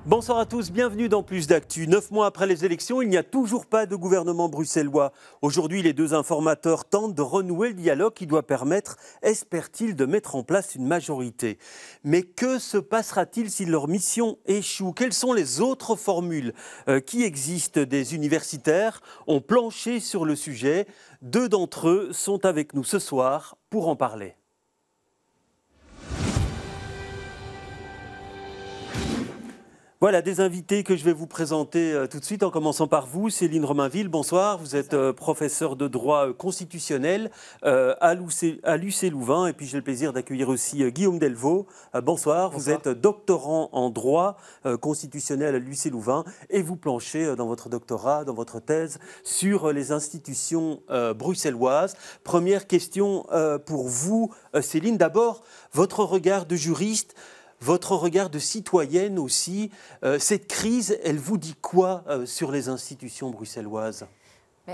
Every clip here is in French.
Bonsoir à tous, bienvenue dans Plus d'Actu. 9 mois après les élections, il n'y a toujours pas de gouvernement bruxellois. Aujourd'hui, les deux informateurs tentent de renouer le dialogue qui doit permettre, espèrent-ils, de mettre en place une majorité. Mais que se passera-t-il si leur mission échoue? Quelles sont les autres formules qui existent? Des universitaires ont planché sur le sujet. Deux d'entre eux sont avec nous ce soir pour en parler. Voilà des invités que je vais vous présenter tout de suite, en commençant par vous, Céline Romainville. Bonsoir, vous êtes professeure de droit constitutionnel à l'UC Louvain. Et puis j'ai le plaisir d'accueillir aussi Guillaume Delvaux. Bonsoir, vous êtes doctorant en droit constitutionnel à l'UC Louvain et vous planchez dans votre doctorat, dans votre thèse, sur les institutions bruxelloises. Première question pour vous, Céline. D'abord, votre regard de juriste. Votre regard de citoyenne aussi, cette crise, elle vous dit quoi sur les institutions bruxelloises ?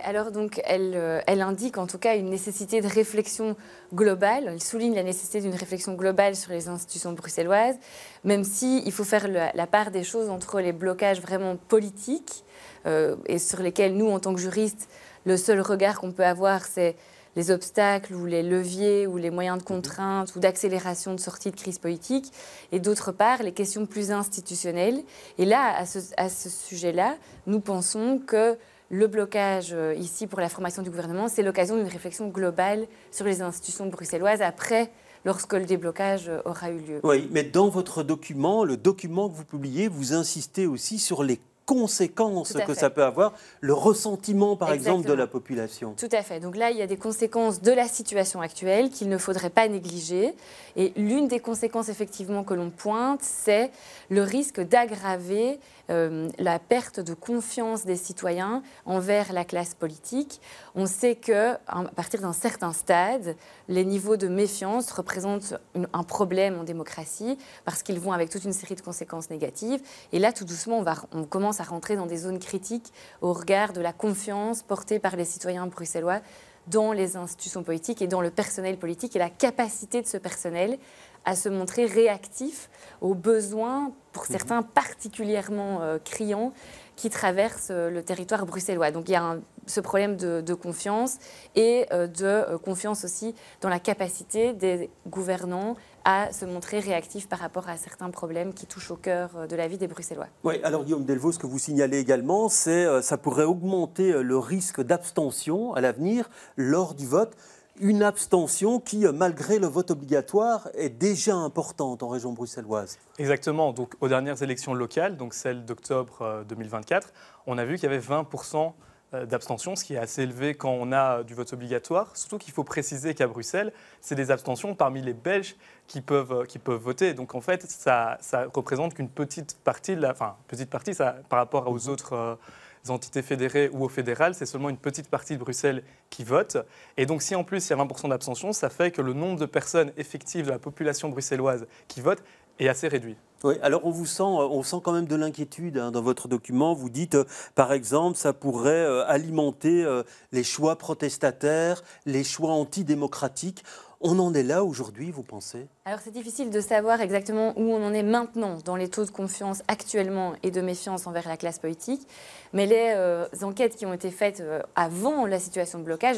Alors donc, elle indique en tout cas une nécessité de réflexion globale. Elle souligne la nécessité d'une réflexion globale sur les institutions bruxelloises, même si il faut faire la part des choses entre les blocages vraiment politiques et sur lesquels nous, en tant que juristes, le seul regard qu'on peut avoir, c'est les obstacles ou les leviers ou les moyens de contrainte ou d'accélération de sortie de crise politique, et d'autre part, les questions plus institutionnelles. Et là, à ce sujet-là, nous pensons que le blocage ici pour la formation du gouvernement, c'est l'occasion d'une réflexion globale sur les institutions bruxelloises après, lorsque le déblocage aura eu lieu. Oui, mais dans votre document, le document que vous publiez, vous insistez aussi sur les conséquences que ça peut avoir, le ressentiment par exemple de la population. Tout à fait. Donc là, il y a des conséquences de la situation actuelle qu'il ne faudrait pas négliger. Et l'une des conséquences effectivement que l'on pointe, c'est le risque d'aggraver la perte de confiance des citoyens envers la classe politique. On sait qu'à partir d'un certain stade, les niveaux de méfiance représentent un problème en démocratie parce qu'ils vont avec toute une série de conséquences négatives. Et là, tout doucement, on commence à rentrer dans des zones critiques au regard de la confiance portée par les citoyens bruxellois dans les institutions politiques et dans le personnel politique et la capacité de ce personnel à se montrer réactif aux besoins, pour certains particulièrement criants, qui traversent le territoire bruxellois. Donc il y a ce problème de confiance et de confiance aussi dans la capacité des gouvernants à se montrer réactifs par rapport à certains problèmes qui touchent au cœur de la vie des Bruxellois. Oui, alors Guillaume Delvaux, ce que vous signalez également, c'est ça pourrait augmenter le risque d'abstention à l'avenir lors du vote. Une abstention qui, malgré le vote obligatoire, est déjà importante en région bruxelloise. Exactement. Donc, aux dernières élections locales, donc celles d'octobre 2024, on a vu qu'il y avait 20% d'abstention, ce qui est assez élevé quand on a du vote obligatoire. Surtout qu'il faut préciser qu'à Bruxelles, c'est des abstentions parmi les Belges qui peuvent voter. Donc, en fait, ça représente qu'une petite partie, par rapport aux autres entités fédérées ou au fédéral, c'est seulement une petite partie de Bruxelles qui vote. Et donc, si en plus il y a 20% d'abstention, ça fait que le nombre de personnes effectives de la population bruxelloise qui votent est assez réduit. Oui, alors on sent quand même de l'inquiétude dans votre document. Vous dites, par exemple, ça pourrait alimenter les choix protestataires, les choix antidémocratiques. On en est là aujourd'hui, vous pensez ? Alors c'est difficile de savoir exactement où on en est maintenant dans les taux de confiance actuellement et de méfiance envers la classe politique. Mais les enquêtes qui ont été faites avant la situation de blocage,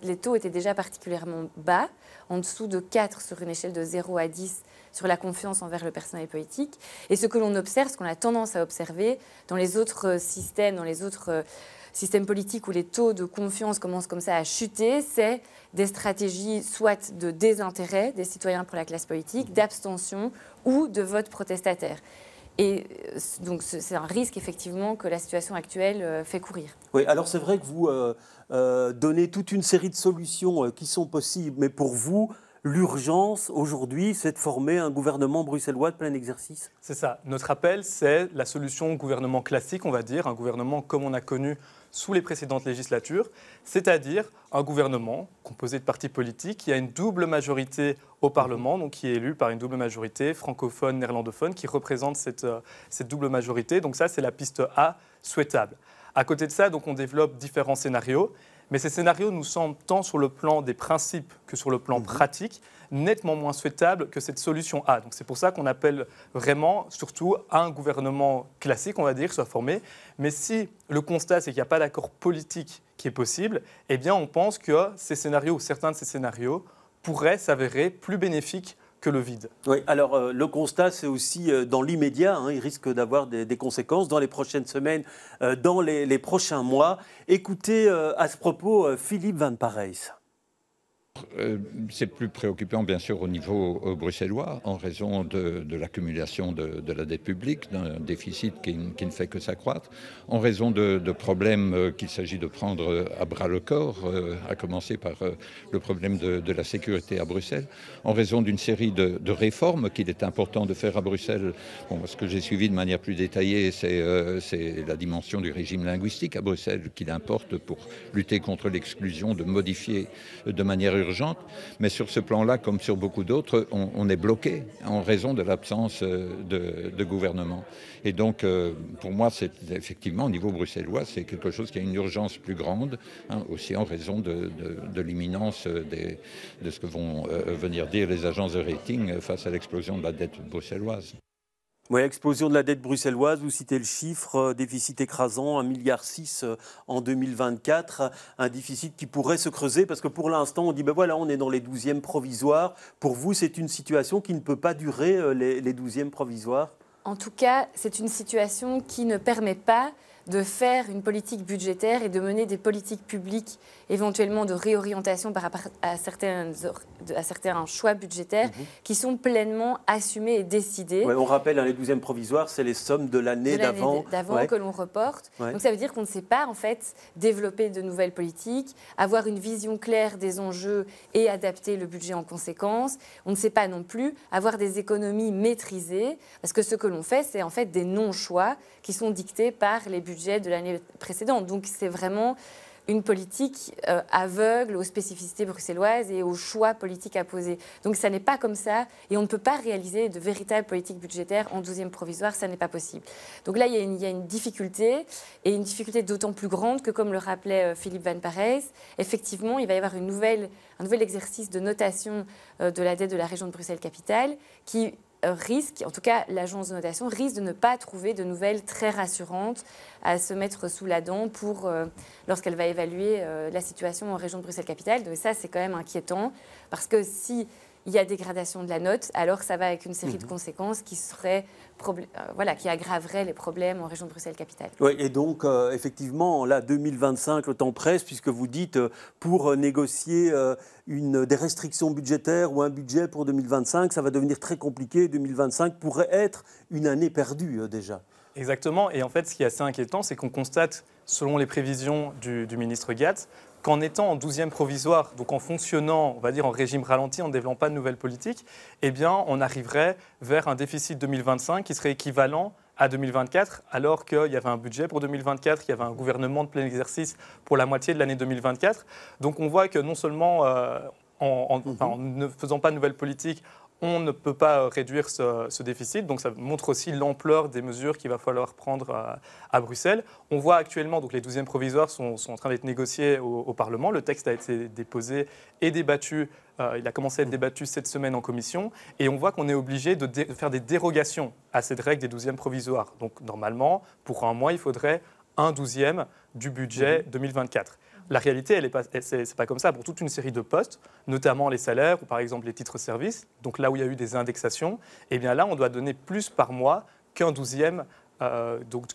les taux étaient déjà particulièrement bas, en dessous de 4 sur une échelle de 0 à 10 sur la confiance envers le personnel politique. Et ce que l'on observe, ce qu'on a tendance à observer dans les autres systèmes, systèmes politiques où les taux de confiance commencent comme ça à chuter, c'est des stratégies soit de désintérêt des citoyens pour la classe politique, d'abstention ou de vote protestataire. Et donc c'est un risque effectivement que la situation actuelle fait courir. Oui, alors c'est vrai que vous donnez toute une série de solutions qui sont possibles, mais pour vous, l'urgence aujourd'hui, c'est de former un gouvernement bruxellois de plein exercice ? C'est ça. Notre appel, c'est la solution gouvernement classique, on va dire, un gouvernement comme on a connu sous les précédentes législatures, c'est-à-dire un gouvernement composé de partis politiques qui a une double majorité au Parlement, donc qui est élu par une double majorité francophone, néerlandophone, qui représente cette double majorité. Donc ça, c'est la piste A souhaitable. À côté de ça, donc, on développe différents scénarios. Mais ces scénarios nous semblent, tant sur le plan des principes que sur le plan pratique, nettement moins souhaitables que cette solution A. Donc c'est pour ça qu'on appelle vraiment, surtout, un gouvernement classique, on va dire, soit formé. Mais si le constat, c'est qu'il n'y a pas d'accord politique qui est possible, eh bien on pense que ces scénarios, ou certains de ces scénarios, pourraient s'avérer plus bénéfiques que le vide. Oui, alors le constat, c'est aussi dans l'immédiat, il risque d'avoir des conséquences dans les prochaines semaines, dans les prochains mois. Écoutez à ce propos Philippe Van Parijs. C'est plus préoccupant, bien sûr, au niveau bruxellois, en raison de l'accumulation de la dette publique, d'un déficit qui ne fait que s'accroître, en raison de problèmes qu'il s'agit de prendre à bras le corps, à commencer par le problème de la sécurité à Bruxelles, en raison d'une série de réformes qu'il est important de faire à Bruxelles. Bon, ce que j'ai suivi de manière plus détaillée, c'est la dimension du régime linguistique à Bruxelles qu'il importe pour lutter contre l'exclusion, de modifier de manière urgente. Mais sur ce plan-là, comme sur beaucoup d'autres, on est bloqué en raison de l'absence de gouvernement. Et donc, pour moi, c'est effectivement, au niveau bruxellois, c'est quelque chose qui a une urgence plus grande, aussi en raison de l'imminence de ce que vont venir dire les agences de rating face à l'explosion de la dette bruxelloise. Oui, explosion de la dette bruxelloise, vous citez le chiffre, déficit écrasant, 1,6 milliard en 2024, un déficit qui pourrait se creuser parce que pour l'instant on dit ben voilà, on est dans les 12e provisoires. Pour vous, c'est une situation qui ne peut pas durer, les 12e provisoires? En tout cas, c'est une situation qui ne permet pas de faire une politique budgétaire et de mener des politiques publiques, éventuellement de réorientation par rapport à certains choix budgétaires qui sont pleinement assumés et décidés. Ouais, on rappelle, les 12e provisoires, c'est les sommes de l'année d'avant que l'on reporte. Ouais. Donc ça veut dire qu'on ne sait pas en fait développer de nouvelles politiques, avoir une vision claire des enjeux et adapter le budget en conséquence. On ne sait pas non plus avoir des économies maîtrisées, parce que ce que l'on fait, c'est en fait des non-choix qui sont dictés par les budgets de l'année précédente. Donc c'est vraiment une politique aveugle aux spécificités bruxelloises et aux choix politiques à poser. Donc ça n'est pas comme ça et on ne peut pas réaliser de véritables politiques budgétaires en 12e provisoire, ça n'est pas possible. Donc là, il y a une difficulté et une difficulté d'autant plus grande que, comme le rappelait Philippe Van Parijs, effectivement, il va y avoir un nouvel exercice de notation de la dette de la région de Bruxelles-Capitale qui risque, en tout cas l'agence de notation, risque de ne pas trouver de nouvelles très rassurantes à se mettre sous la dent lorsqu'elle va évaluer la situation en région de Bruxelles-Capitale. Donc ça, c'est quand même inquiétant, parce que si il y a dégradation de la note, alors ça va avec une série de conséquences qui aggraveraient les problèmes en région de Bruxelles-Capitale. Oui, et donc, effectivement, là, 2025, le temps presse, puisque vous dites, pour négocier des restrictions budgétaires ou un budget pour 2025, ça va devenir très compliqué. 2025 pourrait être une année perdue, déjà. Exactement. Et en fait, ce qui est assez inquiétant, c'est qu'on constate, selon les prévisions du ministre Gatt, qu'en étant en 12e provisoire, donc en fonctionnant, on va dire, en régime ralenti, en ne développant pas de nouvelles politiques, eh bien, on arriverait vers un déficit 2025 qui serait équivalent à 2024, alors qu'il y avait un budget pour 2024, qu'il y avait un gouvernement de plein exercice pour la moitié de l'année 2024. Donc on voit que non seulement en ne faisant pas de nouvelles politiques, on ne peut pas réduire ce déficit. Donc ça montre aussi l'ampleur des mesures qu'il va falloir prendre à Bruxelles. On voit actuellement, donc les 12e provisoires sont en train d'être négociés au Parlement. Le texte a été déposé et débattu. Il a commencé à être débattu cette semaine en commission. Et on voit qu'on est obligé de faire des dérogations à cette règle des 12e provisoires. Donc normalement, pour un mois, il faudrait un 12e du budget 2024. La réalité, c'est pas comme ça pour toute une série de postes, notamment les salaires ou par exemple les titres-services. Donc là où il y a eu des indexations, eh bien là, on doit donner plus par mois qu'un 12e, donc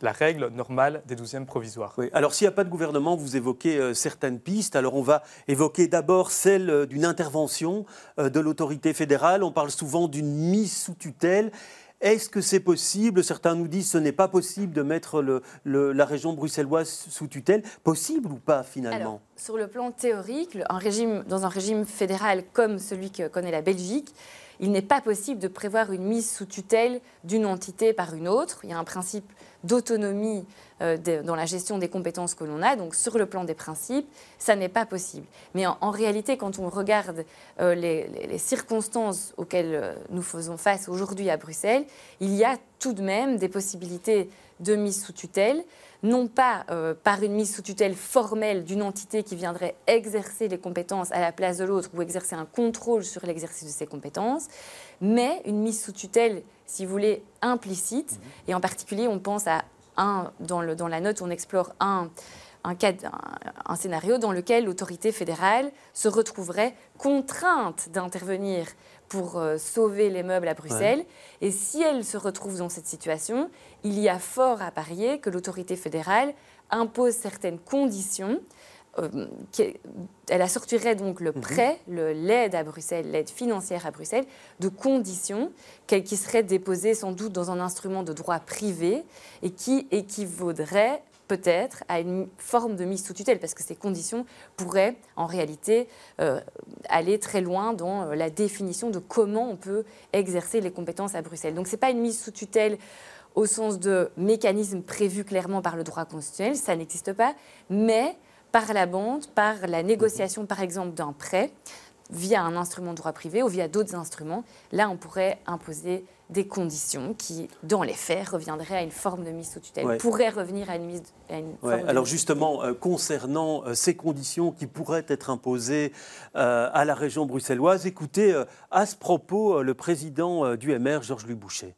la règle normale des 12e provisoires. Oui. Alors s'il n'y a pas de gouvernement, vous évoquez certaines pistes. Alors on va évoquer d'abord celle d'une intervention de l'autorité fédérale. On parle souvent d'une mise sous tutelle. Est-ce que c'est possible? Certains nous disent que ce n'est pas possible de mettre la région bruxelloise sous tutelle. Possible ou pas finalement? Alors, sur le plan théorique, dans un régime fédéral comme celui que connaît la Belgique, il n'est pas possible de prévoir une mise sous tutelle d'une entité par une autre. Il y a un principe d'autonomie dans la gestion des compétences que l'on a. Donc, sur le plan des principes, ça n'est pas possible. Mais en réalité, quand on regarde les circonstances auxquelles nous faisons face aujourd'hui à Bruxelles, il y a tout de même des possibilités de mise sous tutelle, non pas par une mise sous tutelle formelle d'une entité qui viendrait exercer les compétences à la place de l'autre ou exercer un contrôle sur l'exercice de ces compétences, mais une mise sous tutelle, si vous voulez, implicite. Et en particulier, on pense à dans la note, on explore un scénario dans lequel l'autorité fédérale se retrouverait contrainte d'intervenir pour sauver les meubles à Bruxelles. Ouais. Et si elle se retrouve dans cette situation, il y a fort à parier que l'autorité fédérale impose certaines conditions. Elle assortirait donc le prêt, l'aide à Bruxelles, l'aide financière à Bruxelles, de conditions qui seraient déposées sans doute dans un instrument de droit privé et qui équivaudraient peut-être à une forme de mise sous tutelle, parce que ces conditions pourraient en réalité aller très loin dans la définition de comment on peut exercer les compétences à Bruxelles. Donc ce n'est pas une mise sous tutelle au sens de mécanisme prévu clairement par le droit constitutionnel, ça n'existe pas, mais par la bande, par la négociation par exemple d'un prêt, via un instrument de droit privé ou via d'autres instruments, là on pourrait imposer des conditions qui, dans les faits, reviendraient à une forme de mise sous tutelle, pourraient revenir à une forme de alors justement, concernant ces conditions qui pourraient être imposées à la région bruxelloise, écoutez à ce propos le président du MR, Georges-Louis Bouchet.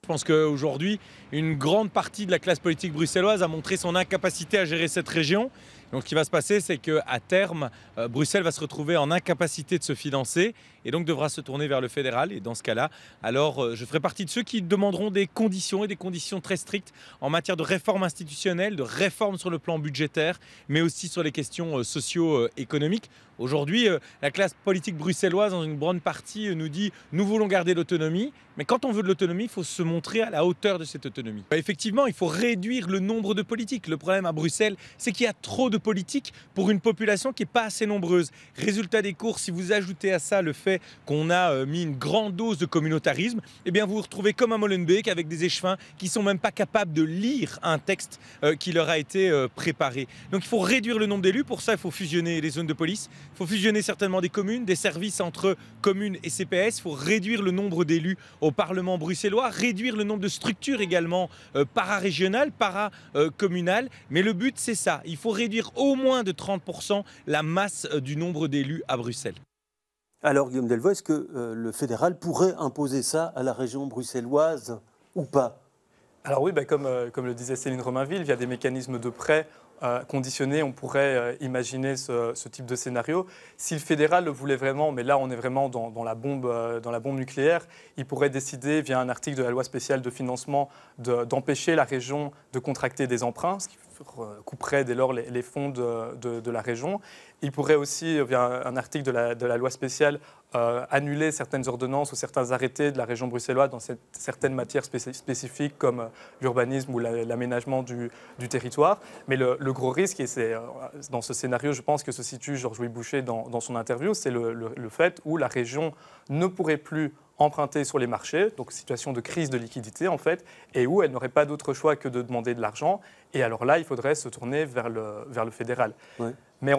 Je pense qu'aujourd'hui, une grande partie de la classe politique bruxelloise a montré son incapacité à gérer cette région. Donc ce qui va se passer, c'est qu'à terme, Bruxelles va se retrouver en incapacité de se financer et donc devra se tourner vers le fédéral. Et dans ce cas-là, alors je ferai partie de ceux qui demanderont des conditions et des conditions très strictes en matière de réforme institutionnelle, de réforme sur le plan budgétaire, mais aussi sur les questions socio-économiques. Aujourd'hui, la classe politique bruxelloise, dans une grande partie, nous dit « nous voulons garder l'autonomie ». Mais quand on veut de l'autonomie, il faut se montrer à la hauteur de cette autonomie. Effectivement, il faut réduire le nombre de politiques. Le problème à Bruxelles, c'est qu'il y a trop de politiques pour une population qui n'est pas assez nombreuse. Résultat des courses, si vous ajoutez à ça le fait qu'on a mis une grande dose de communautarisme, eh bien vous vous retrouvez comme à Molenbeek avec des échevins qui ne sont même pas capables de lire un texte qui leur a été préparé. Donc il faut réduire le nombre d'élus. Pour ça, il faut fusionner les zones de police. Il faut fusionner certainement des communes, des services entre communes et CPS. Il faut réduire le nombre d'élus au Parlement bruxellois, réduire le nombre de structures également para-régionales, para-communales. Mais le but, c'est ça. Il faut réduire au moins de 30% la masse du nombre d'élus à Bruxelles. Alors, Guillaume Delvaux, est-ce que le fédéral pourrait imposer ça à la région bruxelloise ou pas ? Alors oui, comme le disait Céline Romainville, via des mécanismes de prêt conditionnés, on pourrait imaginer ce type de scénario. Si le fédéral le voulait vraiment, mais là on est vraiment dans la bombe nucléaire, il pourrait décider via un article de la loi spéciale de financement d'empêcher la région de contracter des emprunts, ce qui couperait dès lors les fonds de la région. Il pourrait aussi, via un article de la loi spéciale, annuler certaines ordonnances ou certains arrêtés de la région bruxelloise dans certaines matières spécifiques comme l'urbanisme ou l'aménagement du territoire. Mais le gros risque, et c'est dans ce scénario, je pense que se situe Georges-Louis Bouchet dans son interview, c'est le fait où la région ne pourrait plus emprunter sur les marchés, donc situation de crise de liquidité en fait, et où elle n'aurait pas d'autre choix que de demander de l'argent. Et alors là, il faudrait se tourner vers le fédéral. Ouais. Mais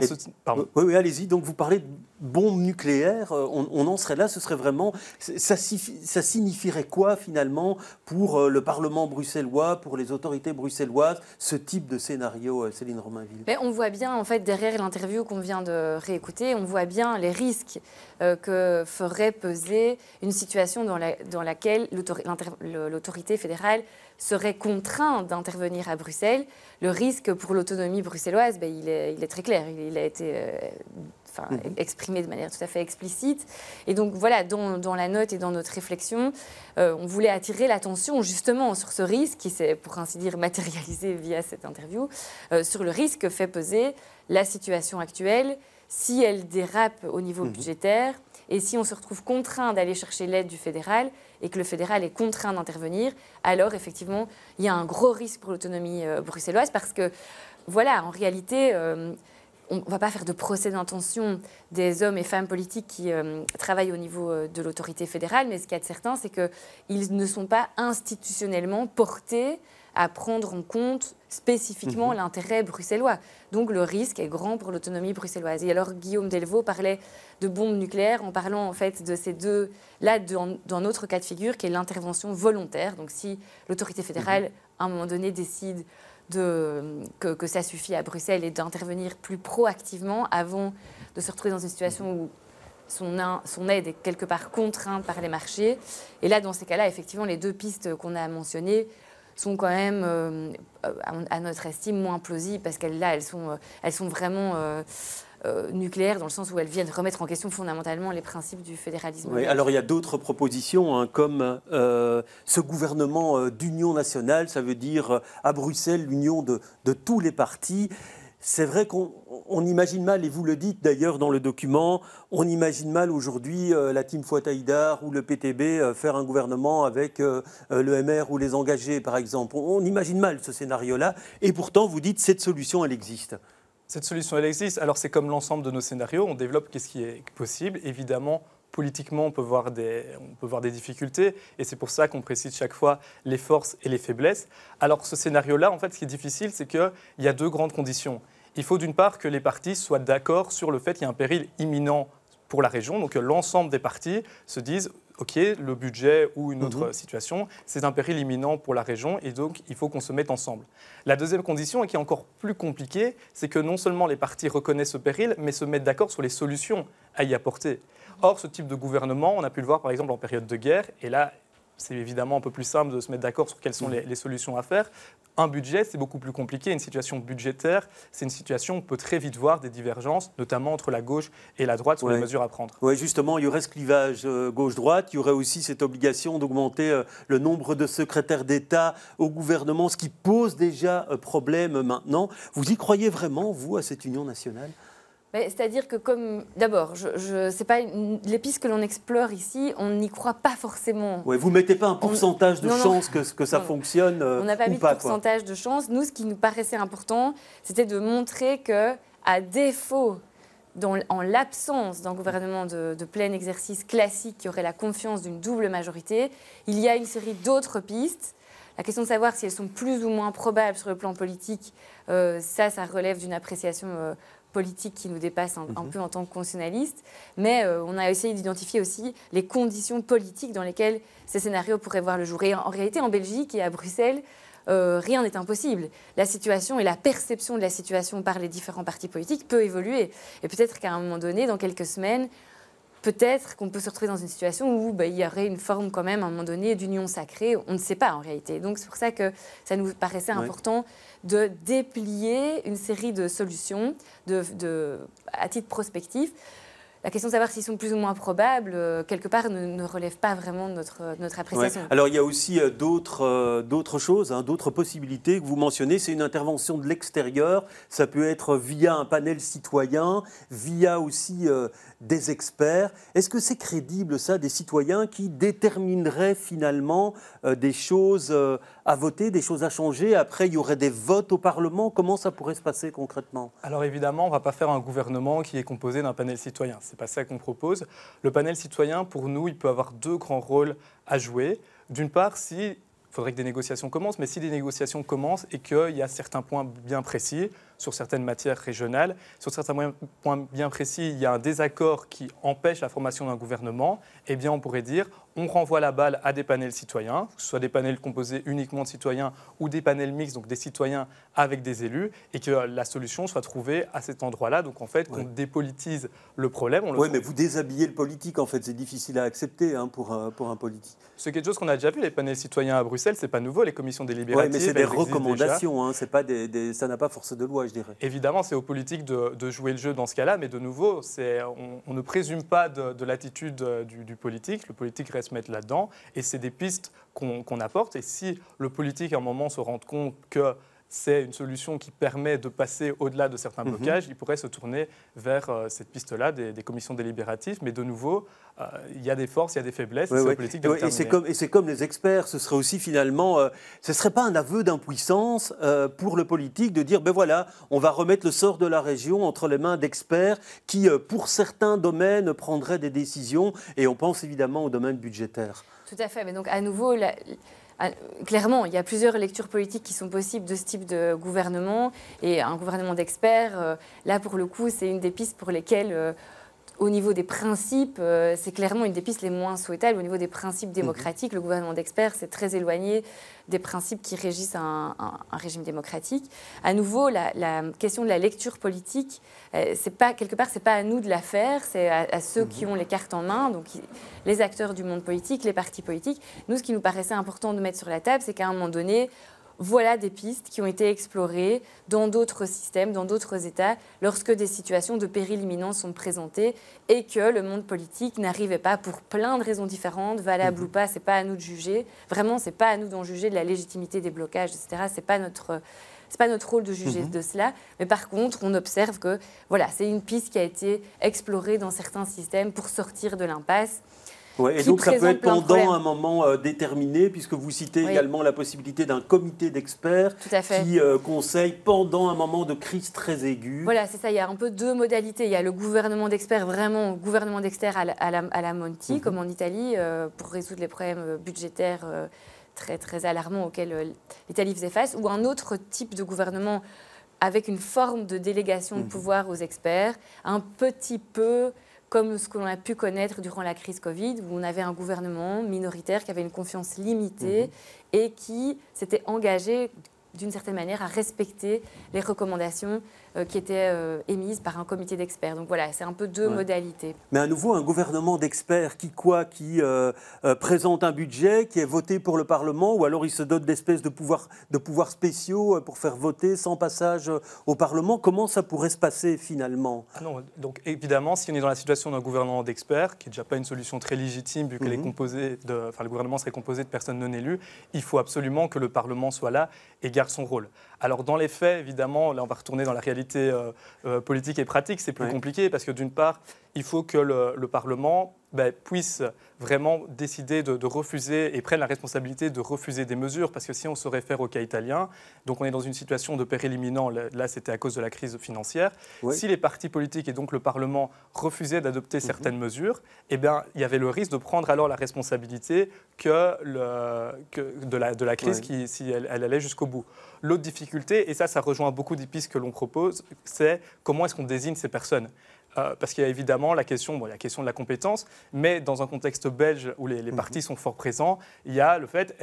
oui, allez-y. Donc vous parlez de bombe nucléaire. On en serait là. Ce serait vraiment. Ça signifierait quoi finalement pour le Parlement bruxellois, pour les autorités bruxelloises, ce type de scénario, Céline Romainville ? Mais on voit bien en fait derrière l'interview qu'on vient de réécouter, on voit bien les risques que ferait peser une situation dans laquelle l'autorité fédérale serait contrainte d'intervenir à Bruxelles. Le risque pour l'autonomie bruxelloise, il est très clair. Il a été exprimé de manière tout à fait explicite. Et donc voilà, dans la note et dans notre réflexion, on voulait attirer l'attention justement sur ce risque qui s'est, pour ainsi dire, matérialisé via cette interview, sur le risque que fait peser la situation actuelle si elle dérape au niveau budgétaire et si on se retrouve contraint d'aller chercher l'aide du fédéral et que le fédéral est contraint d'intervenir, alors effectivement, il y a un gros risque pour l'autonomie bruxelloise parce que, voilà, en réalité, on ne va pas faire de procès d'intention des hommes et femmes politiques qui travaillent au niveau de l'autorité fédérale, mais ce qu'il y a de certain, c'est qu'ils ne sont pas institutionnellement portés à prendre en compte spécifiquement l'intérêt bruxellois. Donc le risque est grand pour l'autonomie bruxelloise. Et alors Guillaume Delvaux parlait de bombes nucléaires en parlant en fait de ces deux, là dans notre cas de figure qui est l'intervention volontaire. Donc si l'autorité fédérale à un moment donné décide que ça suffit à Bruxelles et d'intervenir plus proactivement avant de se retrouver dans une situation où son aide est quelque part contrainte par les marchés. Et là, dans ces cas-là, effectivement, les deux pistes qu'on a mentionnées sont quand même, à notre estime, moins plausibles parce qu'elles sont vraiment nucléaires dans le sens où elles viennent remettre en question fondamentalement les principes du fédéralisme. Oui, alors il y a d'autres propositions, comme ce gouvernement d'union nationale, ça veut dire à Bruxelles l'union de tous les partis. C'est vrai qu'on imagine mal, et vous le dites d'ailleurs dans le document, on imagine mal aujourd'hui la Team Fouad Haïdar ou le PTB faire un gouvernement avec le MR ou les engagés, par exemple. On imagine mal ce scénario-là, et pourtant vous dites cette solution, elle existe. Cette solution, elle existe. Alors c'est comme l'ensemble de nos scénarios, on développe qu'est-ce qui est possible. Évidemment, politiquement, on peut voir des difficultés, et c'est pour ça qu'on précise chaque fois les forces et les faiblesses. Alors ce scénario-là, en fait, ce qui est difficile, c'est qu'il y a deux grandes conditions. Il faut d'une part que les partis soient d'accord sur le fait qu'il y a un péril imminent pour la région, donc que l'ensemble des partis se disent OK, le budget ou une autre situation, c'est un péril imminent pour la région et donc il faut qu'on se mette ensemble. La deuxième condition, et qui est encore plus compliquée, c'est que non seulement les partis reconnaissent ce péril, mais se mettent d'accord sur les solutions à y apporter. Or, ce type de gouvernement, on a pu le voir par exemple en période de guerre, et là, c'est évidemment un peu plus simple de se mettre d'accord sur quelles sont les solutions à faire. Un budget, c'est beaucoup plus compliqué. Une situation budgétaire, c'est une situation où on peut très vite voir des divergences, notamment entre la gauche et la droite sur les mesures à prendre. Oui, justement, il y aurait ce clivage gauche-droite. Il y aurait aussi cette obligation d'augmenter le nombre de secrétaires d'État au gouvernement, ce qui pose déjà problème maintenant. Vous y croyez vraiment, vous, à cette union nationale ? C'est-à-dire que d'abord, c'est pas les pistes que l'on explore ici, on n'y croit pas forcément. Ouais, vous ne mettez pas un pourcentage de chance que ça fonctionne on n'a pas mis de pourcentage de chance. Nous, ce qui nous paraissait important, c'était de montrer que, à défaut, en l'absence d'un gouvernement de plein exercice classique qui aurait la confiance d'une double majorité, il y a une série d'autres pistes. La question de savoir si elles sont plus ou moins probables sur le plan politique, ça relève d'une appréciation politique qui nous dépasse un peu en tant que constitutionnaliste, mais on a essayé d'identifier aussi les conditions politiques dans lesquelles ces scénarios pourraient voir le jour. Et en réalité, en Belgique et à Bruxelles, rien n'est impossible. La situation et la perception de la situation par les différents partis politiques peut évoluer. Et peut-être qu'à un moment donné, dans quelques semaines, peut-être qu'on peut se retrouver dans une situation où il y aurait une forme quand même, à un moment donné, d'union sacrée. On ne sait pas en réalité. Donc c'est pour ça que ça nous paraissait important de déplier une série de solutions à titre prospectif. La question de savoir s'ils sont plus ou moins probables, quelque part, ne relève pas vraiment de notre appréciation. Ouais. Alors, il y a aussi d'autres choses, d'autres possibilités que vous mentionnez. C'est une intervention de l'extérieur. Ça peut être via un panel citoyen, via aussi des experts. Est-ce que c'est crédible, ça, des citoyens qui détermineraient finalement des choses à voter, des choses à changer? Après, il y aurait des votes au Parlement. Comment ça pourrait se passer concrètement? Alors évidemment, on ne va pas faire un gouvernement qui est composé d'un panel citoyen. Ce n'est pas ça qu'on propose. Le panel citoyen, pour nous, il peut avoir deux grands rôles à jouer. D'une part, il faudrait que des négociations commencent, mais si des négociations commencent et qu'il y a certains points bien précis, sur certaines matières régionales, sur certains points bien précis, il y a un désaccord qui empêche la formation d'un gouvernement, eh bien on pourrait dire on renvoie la balle à des panels citoyens, que ce soit des panels composés uniquement de citoyens ou des panels mixtes, donc des citoyens avec des élus, et que la solution soit trouvée à cet endroit-là. Donc en fait, qu'on dépolitise le problème. Oui, mais vous déshabillez le politique, en fait. C'est difficile à accepter pour un politique. C'est quelque chose qu'on a déjà vu, les panels citoyens à Bruxelles, c'est pas nouveau, les commissions délibératives. Oui, mais c'est des recommandations, c'est pas ça n'a pas force de loi, je dirais. Évidemment, c'est aux politiques de jouer le jeu dans ce cas-là, mais de nouveau, on ne présume pas de l'attitude du politique. Le politique reste mettre là-dedans, et c'est des pistes qu'on apporte. Et si le politique, à un moment, se rend compte que c'est une solution qui permet de passer au-delà de certains blocages, il pourrait se tourner vers cette piste-là des commissions délibératives. Mais de nouveau, il y a des forces, il y a des faiblesses, c'est aux politiques de déterminer. Et c'est comme les experts, ce serait aussi finalement, ce ne serait pas un aveu d'impuissance pour le politique de dire, ben voilà, on va remettre le sort de la région entre les mains d'experts qui, pour certains domaines, prendraient des décisions, et on pense évidemment au domaine budgétaire. Tout à fait, mais donc à nouveau, Clairement, il y a plusieurs lectures politiques qui sont possibles de ce type de gouvernement. Et un gouvernement d'experts, là, pour le coup, c'est une des pistes pour lesquelles... Au niveau des principes, c'est clairement une des pistes les moins souhaitables. Au niveau des principes démocratiques, le gouvernement d'experts, c'est très éloigné des principes qui régissent un régime démocratique. À nouveau, la question de la lecture politique, quelque part, c'est pas à nous de la faire, c'est à ceux qui ont les cartes en main, donc les acteurs du monde politique, les partis politiques. Nous, ce qui nous paraissait important de mettre sur la table, c'est qu'à un moment donné, voilà des pistes qui ont été explorées dans d'autres systèmes, dans d'autres États, lorsque des situations de péril imminent sont présentées et que le monde politique n'arrivait pas, pour plein de raisons différentes, valables ou pas, c'est pas à nous de juger. Vraiment, c'est pas à nous d'en juger de la légitimité des blocages, etc. C'est pas notre rôle de juger de cela. Mais par contre, on observe que voilà, c'est une piste qui a été explorée dans certains systèmes pour sortir de l'impasse. Ouais, et donc ça peut être pendant un moment déterminé, puisque vous citez également la possibilité d'un comité d'experts qui conseille pendant un moment de crise très aiguë. Voilà, c'est ça, il y a un peu deux modalités. Il y a le gouvernement d'experts, vraiment gouvernement d'experts à la Monti, comme en Italie, pour résoudre les problèmes budgétaires très, très alarmants auxquels l'Italie faisait face, ou un autre type de gouvernement avec une forme de délégation de pouvoir aux experts, un petit peu comme ce que l'on a pu connaître durant la crise Covid, où on avait un gouvernement minoritaire qui avait une confiance limitée et qui s'était engagé d'une certaine manière à respecter les recommandations qui étaient émises par un comité d'experts. Donc voilà, c'est un peu deux modalités. Mais à nouveau, un gouvernement d'experts qui présente un budget qui est voté pour le Parlement, ou alors il se dote d'espèces de pouvoirs spéciaux pour faire voter sans passage au Parlement. Comment ça pourrait se passer finalement ? Non, donc évidemment, si on est dans la situation d'un gouvernement d'experts, qui n'est déjà pas une solution très légitime, vu qu'elle est composée le gouvernement serait composé de personnes non élues, il faut absolument que le Parlement soit là et garde son rôle. Alors dans les faits, évidemment, là on va retourner dans la réalité politique et pratique, c'est plus compliqué parce que d'une part, il faut que le Parlement puisse vraiment décider de refuser et prenne la responsabilité de refuser des mesures, parce que si on se réfère au cas italien, donc on est dans une situation de péril imminent, là c'était à cause de la crise financière, si les partis politiques et donc le Parlement refusaient d'adopter certaines mesures, eh bien, il y avait le risque de prendre alors la responsabilité de la crise si elle allait jusqu'au bout. L'autre difficulté, et ça rejoint beaucoup des pistes que l'on propose, c'est comment est-ce qu'on désigne ces personnes. Parce qu'il y a évidemment la question de la compétence, mais dans un contexte belge où les partis sont fort présents, il y a le fait,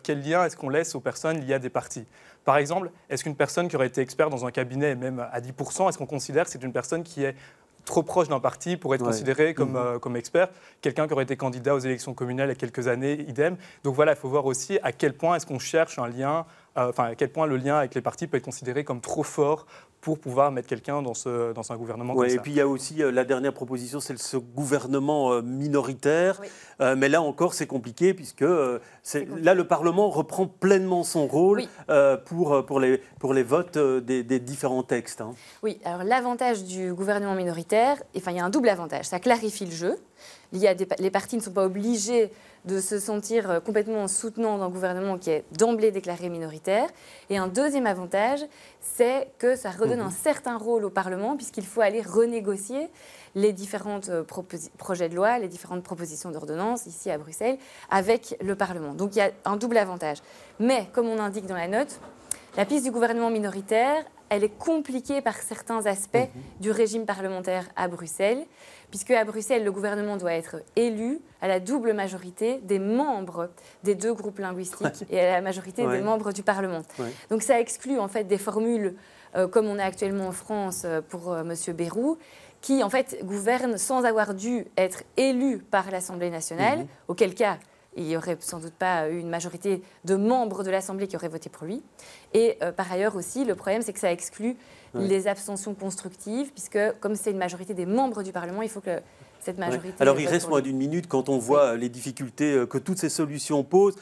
quel lien est-ce qu'on laisse aux personnes liées à des partis ? Par exemple, est-ce qu'une personne qui aurait été experte dans un cabinet, même à 10%, est-ce qu'on considère que c'est une personne qui est trop proche d'un parti pour être considéré comme expert, quelqu'un qui aurait été candidat aux élections communales il y a quelques années, idem. Donc voilà, il faut voir aussi à quel point est-ce qu'on cherche un lien, à quel point le lien avec les partis peut être considéré comme trop fort pour pouvoir mettre quelqu'un dans un gouvernement comme ça. Et puis il y a aussi la dernière proposition, c'est ce gouvernement minoritaire. Mais là encore, c'est compliqué puisque là, le Parlement reprend pleinement son rôle pour les votes des différents textes. Hein. Oui, alors l'avantage du gouvernement minoritaire, il y a un double avantage. Ça clarifie le jeu. Les partis ne sont pas obligés de se sentir complètement soutenants d'un gouvernement qui est d'emblée déclaré minoritaire. Et un deuxième avantage, c'est que ça redonne un certain rôle au Parlement, puisqu'il faut aller renégocier les différents projets de loi, les différentes propositions d'ordonnance ici à Bruxelles, avec le Parlement. Donc il y a un double avantage. Mais, comme on indique dans la note, la piste du gouvernement minoritaire, elle est compliquée par certains aspects du régime parlementaire à Bruxelles, puisque à Bruxelles, le gouvernement doit être élu à la double majorité des membres des deux groupes linguistiques et à la majorité des membres du Parlement. Donc ça exclut en fait des formules comme on a actuellement en France pour M. Bayrou, qui en fait gouverne sans avoir dû être élu par l'Assemblée nationale, auquel cas il n'y aurait sans doute pas eu une majorité de membres de l'Assemblée qui auraient voté pour lui. Et par ailleurs aussi, le problème, c'est que ça exclut les abstentions constructives, puisque comme c'est une majorité des membres du Parlement, il faut que cette majorité... Alors il reste moins d'une minute quand on voit les difficultés que toutes ces solutions posent.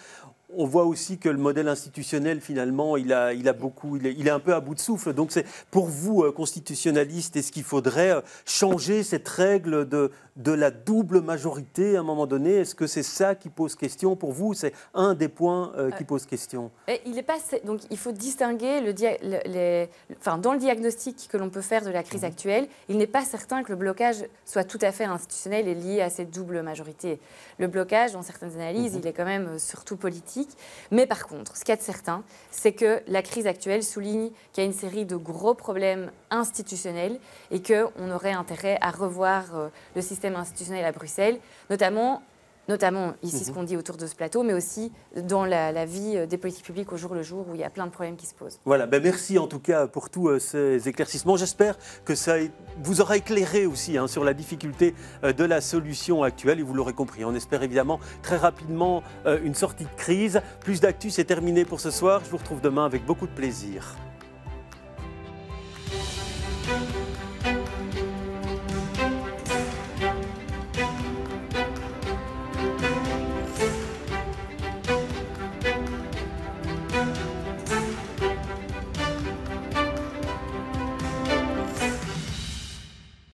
On voit aussi que le modèle institutionnel, finalement, il est un peu à bout de souffle. Donc, c'est pour vous, constitutionnalistes, est-ce qu'il faudrait changer cette règle de la double majorité à un moment donné ? Est-ce que c'est ça qui pose question pour vous ? C'est un des points qui pose question. Donc, il faut distinguer dans le diagnostic que l'on peut faire de la crise actuelle, il n'est pas certain que le blocage soit tout à fait institutionnel et lié à cette double majorité. Le blocage, dans certaines analyses, il est quand même surtout politique. politique. Mais par contre, ce qu'il y a de certain, c'est que la crise actuelle souligne qu'il y a une série de gros problèmes institutionnels et qu'on aurait intérêt à revoir le système institutionnel à Bruxelles, notamment ici ce qu'on dit autour de ce plateau, mais aussi dans la vie des politiques publiques au jour le jour où il y a plein de problèmes qui se posent. Voilà, merci en tout cas pour tous ces éclaircissements. J'espère que ça vous aura éclairé aussi sur la difficulté de la solution actuelle et vous l'aurez compris. On espère évidemment très rapidement une sortie de crise. Plus d'actu, c'est terminé pour ce soir. Je vous retrouve demain avec beaucoup de plaisir.